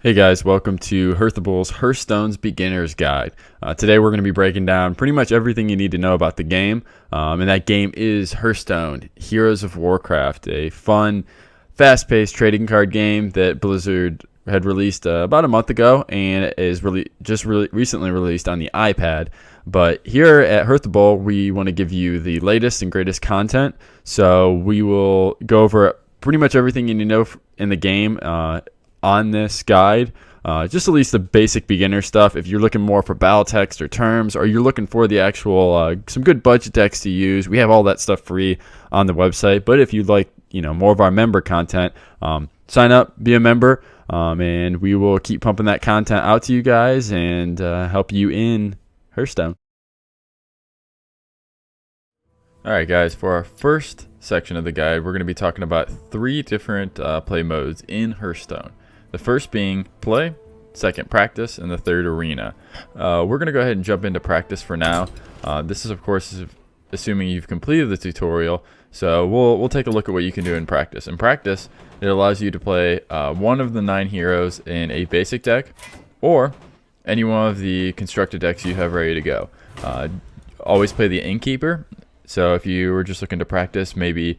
Hey guys, welcome to Hearthstone's Beginner's Guide. Today we're going to be breaking down pretty much everything you need to know about the game, and that game is Hearthstone, Heroes of Warcraft, a fun, fast-paced trading card game that Blizzard had released about a month ago and is recently released on the iPad. But here at Hearthball, we want to give you the latest and greatest content, so we will go over pretty much everything you need to know in the game on this guide, just at least the basic beginner stuff. If you're looking more for battle text or terms, or you're looking for the actual some good budget decks to use, we have all that stuff free on the website. But if you'd like more of our member content, sign up, be a member, and we will keep pumping that content out to you guys and help you in Hearthstone. Alright guys, for our first section of the guide, we're going to be talking about three different play modes in Hearthstone. The first being play, second practice, and the third arena. We're going to go ahead and jump into practice for now. This is of course assuming you've completed the tutorial, so we'll take a look at what you can do in practice. In practice, it allows you to play one of the 9 heroes in a basic deck, or any one of the constructed decks you have ready to go. Always play the Innkeeper. So if you were just looking to practice, maybe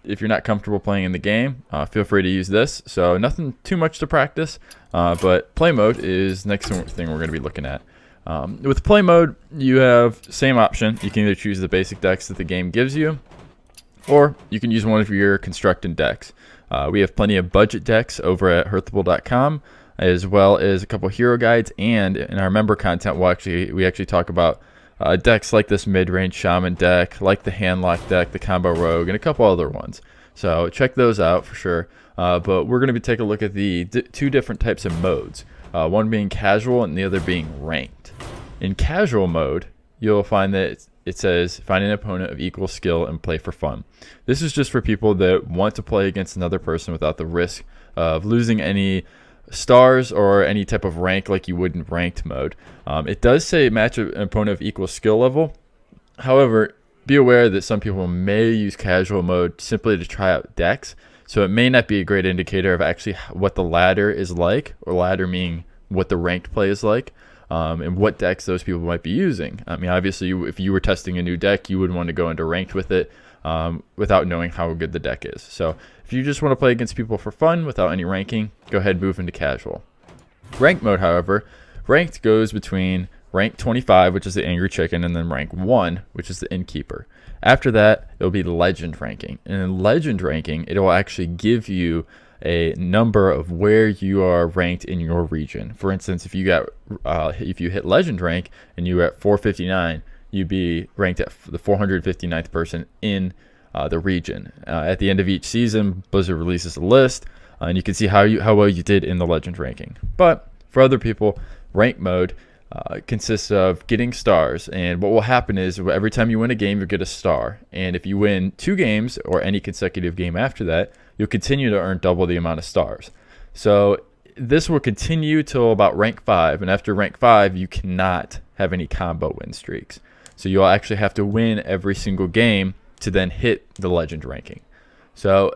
if you're not comfortable playing in the game, feel free to use this. So nothing too much to practice, but play mode is the next thing we're going to be looking at. With play mode, you have same option. You can either choose the basic decks that the game gives you, or you can use one of your constructed decks. We have plenty of budget decks over at hearthable.com, as well as a couple hero guides, and in our member content, we actually talk about decks like this mid-range shaman deck, like the handlock deck, the combo rogue, and a couple other ones. So check those out for sure. But we're going to be taking a look at the two different types of modes, one being casual and the other being ranked. In casual mode, you'll find that it says find an opponent of equal skill and play for fun. This is just for people that want to play against another person without the risk of losing any stars or any type of rank like you would in ranked mode. It does say match an opponent of equal skill level. However, be aware that some people may use casual mode simply to try out decks, so it may not be a great indicator of actually what the ladder is like, or ladder meaning what the ranked play is like, and what decks those people might be using. I mean, obviously, if you were testing a new deck, you would want to go into ranked with it without knowing how good the deck is. So if you just want to play against people for fun without any ranking, go ahead and move into casual. Ranked mode, however, ranked goes between rank 25, which is the Angry Chicken, and then rank 1, which is the Innkeeper. After that, it'll be legend ranking. And in legend ranking, it will actually give you a number of where you are ranked in your region. For instance, if you hit legend rank and you were at 459, you'd be ranked at the 459th person in the region. At the end of each season, Blizzard releases a list, and you can see how well you did in the legend ranking. But for other people, rank mode consists of getting stars, and what will happen is every time you win a game, you get a star, and if you win 2 games or any consecutive game after that, you'll continue to earn double the amount of stars. So this will continue till about rank 5, and after rank 5, you cannot have any combo win streaks. So you'll actually have to win every single game to then hit the legend ranking. So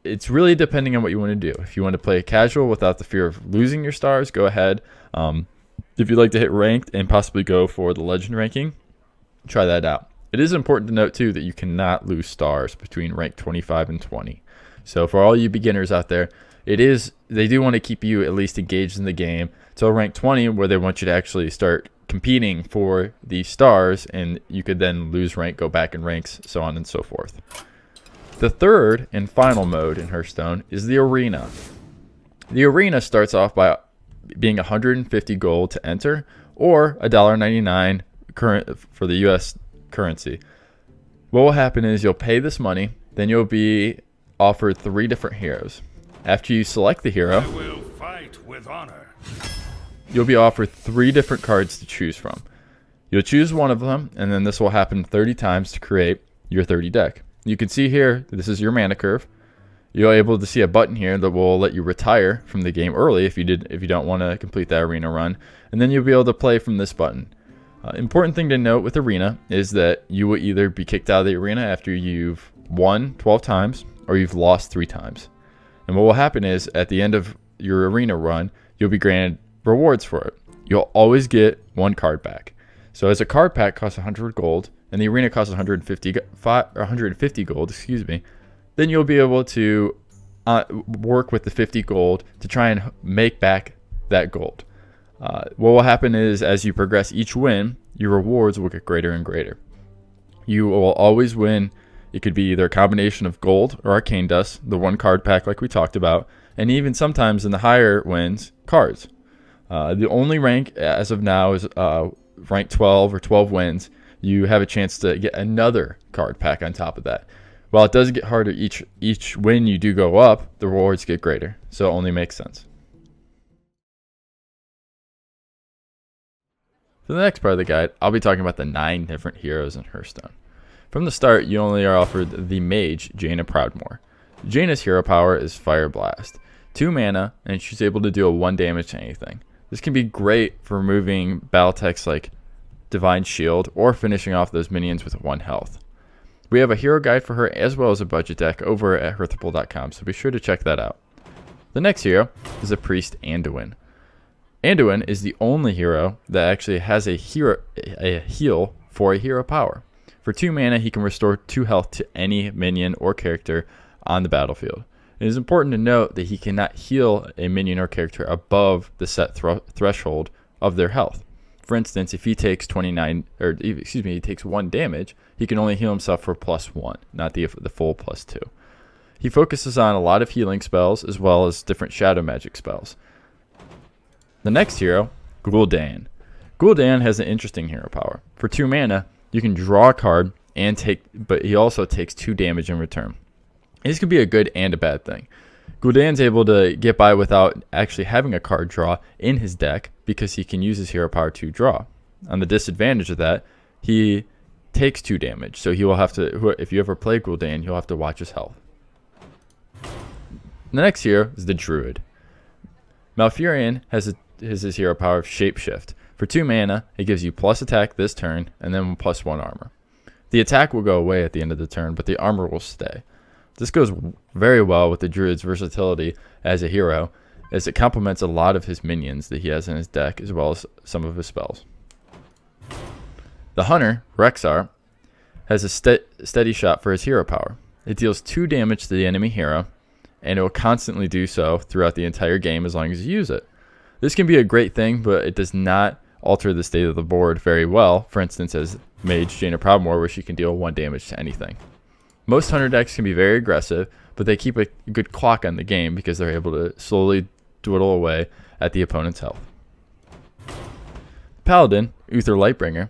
it's really depending on what you want to do. If you want to play casual without the fear of losing your stars, go ahead. If you'd like to hit ranked and possibly go for the legend ranking, try that out. It is important to note too that you cannot lose stars between rank 25 and 20. So for all you beginners out there, they do want to keep you at least engaged in the game till rank 20, where they want you to actually start competing for the stars, and you could then lose rank, go back in ranks, so on and so forth. The third and final mode in Hearthstone is the arena. The arena starts off by being 150 gold to enter, or $1.99 current for the US currency. What will happen is you'll pay this money, then you'll be offered 3 different heroes. After you select the hero, I will fight with honor. You'll be offered 3 different cards to choose from. You'll choose one of them, and then this will happen 30 times to create your 30 deck. You can see here, this is your mana curve. You're able to see a button here that will let you retire from the game early if you don't want to complete that arena run, and then you'll be able to play from this button. Important thing to note with arena is that you will either be kicked out of the arena after you've won 12 times or you've lost 3 times. And what will happen is at the end of your arena run, you'll be granted rewards for it. You'll always get one card back. So as a card pack costs 100 gold and the arena costs 150 gold, then you'll be able to work with the 50 gold to try and make back that gold. What will happen is as you progress each win, your rewards will get greater and greater. You will always win. It could be either a combination of gold or arcane dust, the one card pack like we talked about, and even sometimes in the higher wins, cards. The only rank as of now is rank 12 or 12 wins. You have a chance to get another card pack on top of that. While it does get harder each win you do go up, the rewards get greater. So it only makes sense. For the next part of the guide, I'll be talking about the 9 different heroes in Hearthstone. From the start, you only are offered the mage, Jaina Proudmoore. Jaina's hero power is Fire Blast. 2 mana, and she's able to deal 1 damage to anything. This can be great for removing battle techs like Divine Shield or finishing off those minions with 1 health. We have a hero guide for her as well as a budget deck over at hearthable.com, so be sure to check that out. The next hero is the priest Anduin. Anduin is the only hero that actually has a heal for a hero power. For 2 mana, he can restore 2 health to any minion or character on the battlefield. It is important to note that he cannot heal a minion or character above the set threshold of their health. For instance, if he takes 1 damage, he can only heal himself for +1, not the full +2. He focuses on a lot of healing spells as well as different shadow magic spells. The next hero, Gul'dan. Gul'dan has an interesting hero power. For 2 mana, you can draw a card but he also takes 2 damage in return. This could be a good and a bad thing. Gul'dan's able to get by without actually having a card draw in his deck because he can use his hero power to draw. On the disadvantage of that, he takes 2 damage, so he will have to, if you ever play Gul'dan, you'll have to watch his health. The next hero is the Druid. Malfurion has his hero power of Shapeshift. For 2 mana, it gives you plus attack this turn and then +1 armor. The attack will go away at the end of the turn, but the armor will stay. This goes very well with the Druid's versatility as a hero, as it complements a lot of his minions that he has in his deck, as well as some of his spells. The Hunter, Rexxar, has a steady shot for his hero power. It deals 2 damage to the enemy hero, and it will constantly do so throughout the entire game as long as you use it. This can be a great thing, but it does not alter the state of the board very well, for instance as Mage Jaina Proudmoore, where she can deal 1 damage to anything. Most Hunter decks can be very aggressive, but they keep a good clock on the game because they're able to slowly dwindle away at the opponent's health. Paladin, Uther Lightbringer,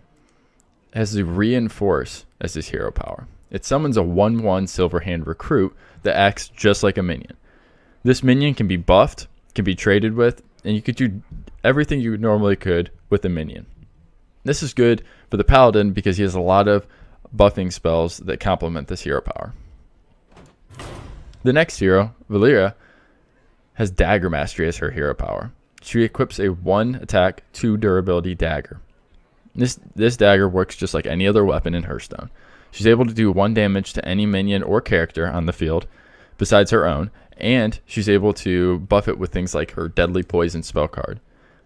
has the Reinforce as his hero power. It summons a 1/1 Silverhand Recruit that acts just like a minion. This minion can be buffed, can be traded with, and you could do everything you normally could with a minion. This is good for the Paladin because he has a lot of buffing spells that complement this hero power. The next hero, Valeria, has Dagger Mastery as her hero power. She equips a 1 attack, 2 durability dagger. This dagger works just like any other weapon in Hearthstone. She's able to do 1 damage to any minion or character on the field besides her own, and she's able to buff it with things like her Deadly Poison spell card.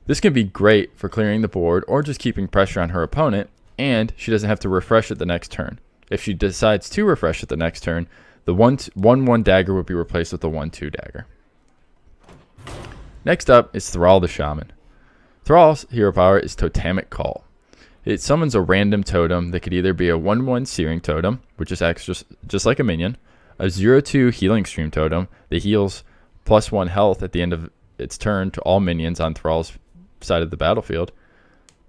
This can be great for clearing the board or just keeping pressure on her opponent, and she doesn't have to refresh it the next turn. If she decides to refresh it the next turn, the 1/1 dagger will be replaced with the 1/2 dagger. Next up is Thrall the Shaman. Thrall's hero power is Totemic Call. It summons a random totem that could either be a 1/1 Searing Totem, which just acts just like a minion, a 0/2 Healing Stream Totem that heals +1 health at the end of its turn to all minions on Thrall's side of the battlefield,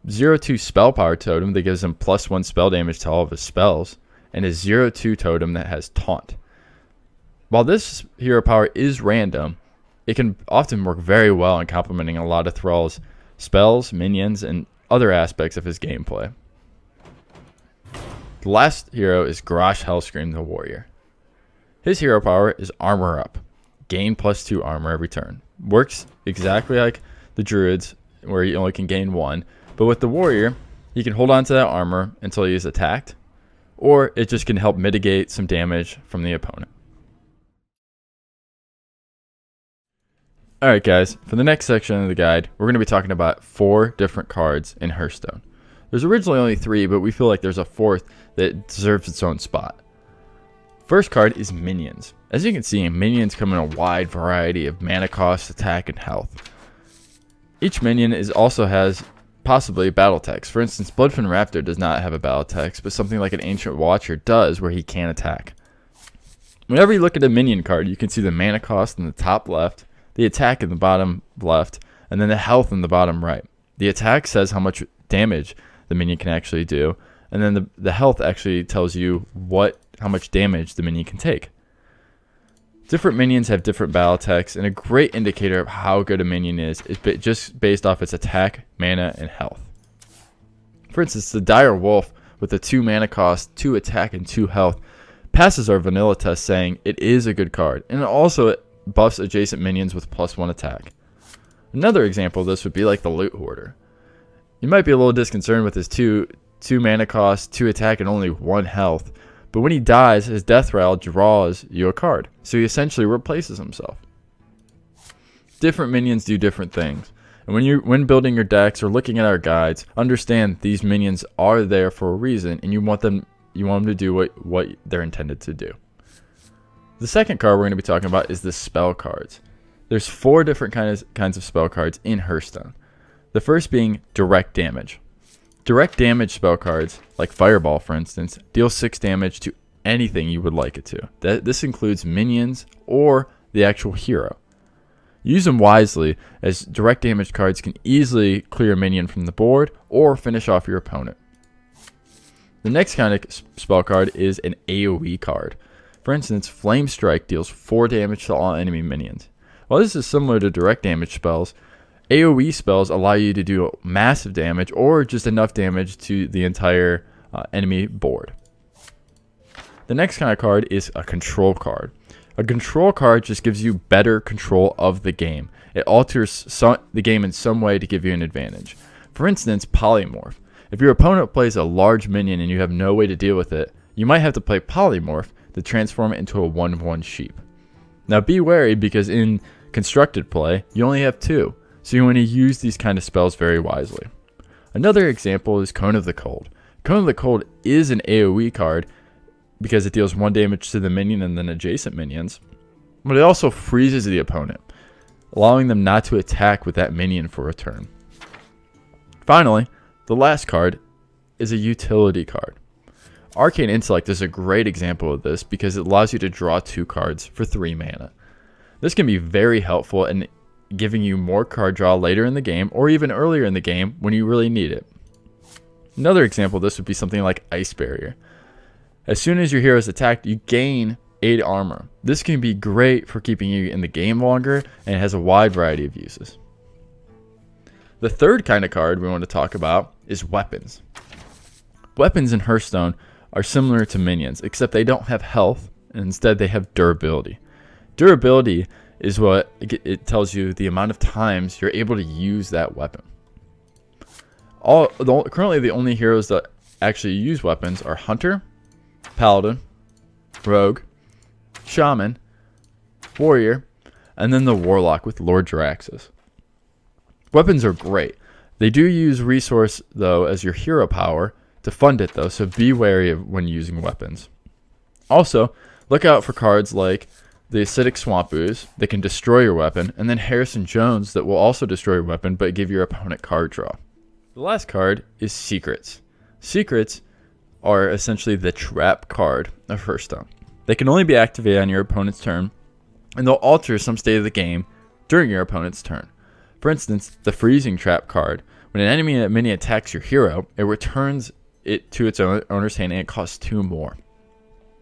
0/2 Spell Power Totem that gives him +1 spell damage to all of his spells, and a 0/2 totem that has Taunt. While this hero power is random, it can often work very well in complementing a lot of Thrall's spells, minions, and other aspects of his gameplay. The last hero is Garrosh Hellscream the Warrior. His hero power is Armor Up. Gain +2 armor every turn. Works exactly like the Druids, where you only can gain 1, but with the Warrior, he can hold on to that armor until he is attacked, or it just can help mitigate some damage from the opponent. Alright guys, for the next section of the guide, we're going to be talking about 4 different cards in Hearthstone. There's originally only 3, but we feel like there's a 4th that deserves its own spot. First card is Minions. As you can see, minions come in a wide variety of mana cost, attack, and health. Each minion also has possibly battle text. For instance, Bloodfin Raptor does not have a battle text, but something like an Ancient Watcher does, where he can attack. Whenever you look at a minion card, you can see the mana cost in the top left, the attack in the bottom left, and then the health in the bottom right. The attack says how much damage the minion can actually do, and then the health actually tells you how much damage the minion can take. Different minions have different battle texts, and a great indicator of how good a minion is just based off its attack, mana, and health. For instance, the Dire Wolf with a 2 mana cost, 2 attack, and 2 health passes our vanilla test, saying it is a good card, and also it buffs adjacent minions with +1 attack. Another example of this would be like the Loot Hoarder. You might be a little disconcerted with his 2 mana cost, 2 attack, and only 1 health, but when he dies, his death rattle draws you a card, so he essentially replaces himself. Different minions do different things, and when building your decks or looking at our guides, understand these minions are there for a reason, and you want them to do what they're intended to do. The second card we're going to be talking about is the spell cards. There's 4 different kinds of spell cards in Hearthstone. The first being direct damage. Direct damage spell cards, like Fireball for instance, deal 6 damage to anything you would like it to. This includes minions or the actual hero. Use them wisely, as direct damage cards can easily clear a minion from the board or finish off your opponent. The next kind of spell card is an AoE card. For instance, Flame Strike deals 4 damage to all enemy minions. While this is similar to direct damage spells, AoE spells allow you to do massive damage or just enough damage to the entire enemy board. The next kind of card is a control card. A control card just gives you better control of the game. It alters the game in some way to give you an advantage. For instance, Polymorph. If your opponent plays a large minion and you have no way to deal with it, you might have to play Polymorph to transform it into a 1/1 sheep. Now be wary, because in constructed play, you only have 2, so you want to use these kind of spells very wisely. Another example is Cone of the Cold. Cone of the Cold is an AoE card because it deals 1 damage to the minion and then adjacent minions, but it also freezes the opponent, allowing them not to attack with that minion for a turn. Finally, the last card is a utility card. Arcane Intellect is a great example of this because it allows you to draw 2 cards for 3 mana. This can be very helpful in giving you more card draw later in the game or even earlier in the game when you really need it. Another example of this would be something like Ice Barrier. As soon as your hero is attacked, you gain 8 armor. This can be great for keeping you in the game longer, and it has a wide variety of uses. The third kind of card we want to talk about is weapons. Weapons in Hearthstone are similar to minions, except they don't have health, and instead they have durability. Durability is what it tells you the amount of times you're able to use that weapon. Currently the only heroes that actually use weapons are Hunter, Paladin, Rogue, Shaman, Warrior, and then the Warlock with Lord Jaraxxus. Weapons are great. They do use resource though as your hero power to fund it though, so be wary of when using weapons. Also, look out for cards like the Acidic Swamp Ooze that can destroy your weapon, and then Harrison Jones that will also destroy your weapon but give your opponent card draw. The last card is Secrets. Secrets are essentially the trap card of Hearthstone. They can only be activated on your opponent's turn, and they'll alter some state of the game during your opponent's turn. For instance, the Freezing Trap card. When an enemy mini attacks your hero, it returns it to its owner's hand and it costs 2 more.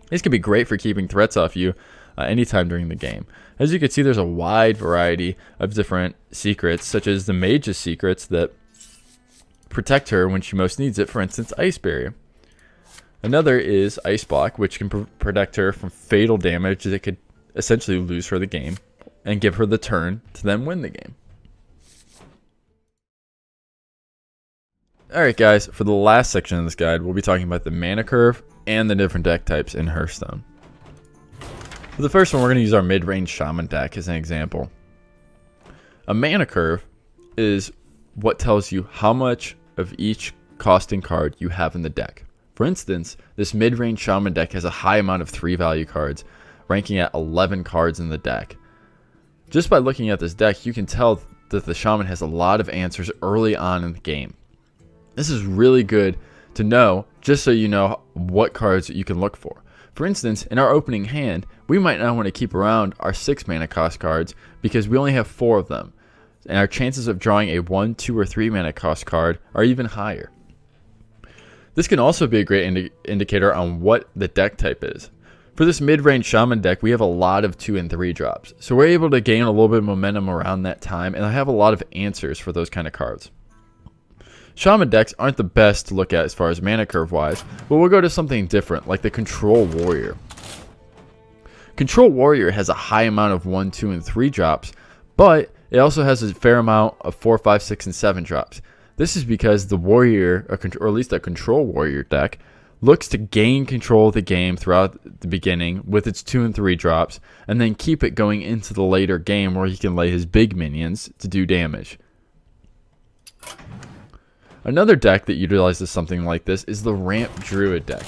This can be great for keeping threats off you anytime during the game. As you can see, there's a wide variety of different secrets, such as the Mage's secrets that protect her when she most needs it, for instance, Ice Barrier. Another is Ice Block, which can protect her from fatal damage that could essentially lose her the game and give her the turn to then win the game. Alright guys, for the last section of this guide, we'll be talking about the mana curve and the different deck types in Hearthstone. For the first one, we're going to use our mid-range Shaman deck as an example. A mana curve is what tells you how much of each costing card you have in the deck. For instance, this mid-range Shaman deck has a high amount of 3 value cards, ranking at 11 cards in the deck. Just by looking at this deck, you can tell that the Shaman has a lot of answers early on in the game. This is really good to know, just so you know what cards you can look for. For instance, in our opening hand, we might not want to keep around our 6 mana cost cards because we only have 4 of them, and our chances of drawing a 1, 2, or 3 mana cost card are even higher. This can also be a great indicator on what the deck type is. For this mid-range Shaman deck, we have a lot of 2 and 3 drops, so we're able to gain a little bit of momentum around that time, and I have a lot of answers for those kind of cards. Shaman decks aren't the best to look at as far as mana curve wise, but we'll go to something different, like the Control Warrior. Control Warrior has a high amount of 1, 2, and 3 drops, but it also has a fair amount of 4, 5, 6, and 7 drops. This is because the Warrior, or at least a Control Warrior deck, looks to gain control of the game throughout the beginning with its 2 and 3 drops, and then keep it going into the later game where he can lay his big minions to do damage. Another deck that utilizes something like this is the Ramp Druid deck.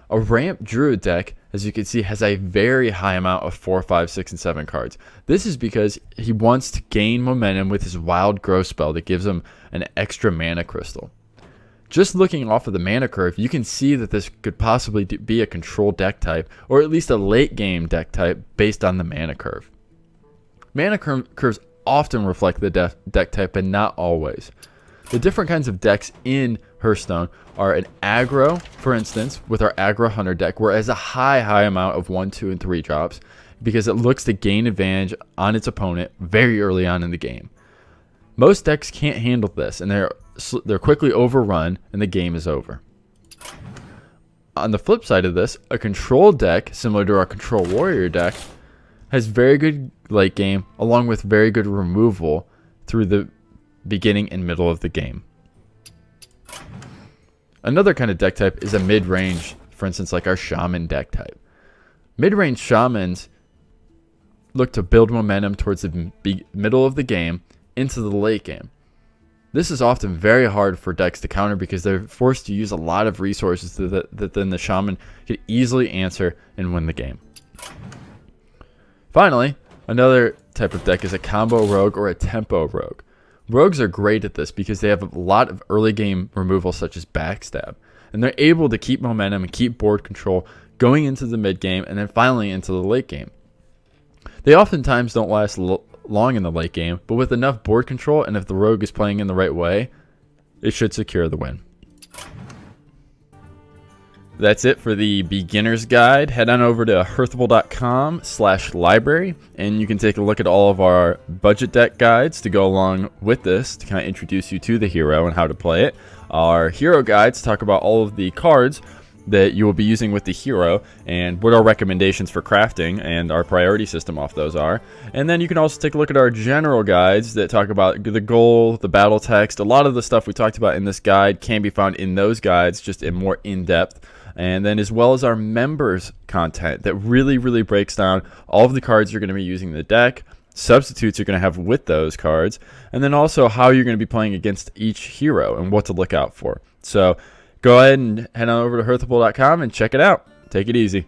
A Ramp Druid deck, as you can see, has a very high amount of 4, 5, 6, and 7 cards. This is because he wants to gain momentum with his Wild Growth spell that gives him an extra mana crystal. Just looking off of the mana curve, you can see that this could possibly be a control deck type, or at least a late game deck type based on the mana curve. Mana curves often reflect the deck type, but not always. The different kinds of decks in Hearthstone are an aggro, for instance, with our aggro hunter deck, where it has a high amount of 1, 2, and 3 drops because it looks to gain advantage on its opponent very early on in the game. Most decks can't handle this, and they're quickly overrun, and the game is over. On the flip side of this, a control deck, similar to our Control Warrior deck, has very good late game, along with very good removal through the beginning and middle of the game. Another kind of deck type is a mid-range, for instance, like our Shaman deck type. Mid-range Shamans look to build momentum towards the middle of the game into the late game. This is often very hard for decks to counter because they're forced to use a lot of resources that then the Shaman could easily answer and win the game. Finally, another type of deck is a combo rogue or a tempo rogue. Rogues are great at this because they have a lot of early game removal such as backstab, and they're able to keep momentum and keep board control going into the mid game and then finally into the late game. They oftentimes don't last long in the late game, but with enough board control and if the rogue is playing in the right way, it should secure the win. That's it for the beginner's guide. Head on over to hearthable.com/library and you can take a look at all of our budget deck guides to go along with this to kind of introduce you to the hero and how to play it. Our hero guides talk about all of the cards that you will be using with the hero and what our recommendations for crafting and our priority system off those are. And then you can also take a look at our general guides that talk about the goal, the battle text. A lot of the stuff we talked about in this guide can be found in those guides, just in more in-depth. And then as well as our members content that really breaks down all of the cards you're going to be using in the deck, substitutes you're going to have with those cards, and then also how you're going to be playing against each hero and what to look out for. So go ahead and head on over to hearthable.com and check it out. Take it easy.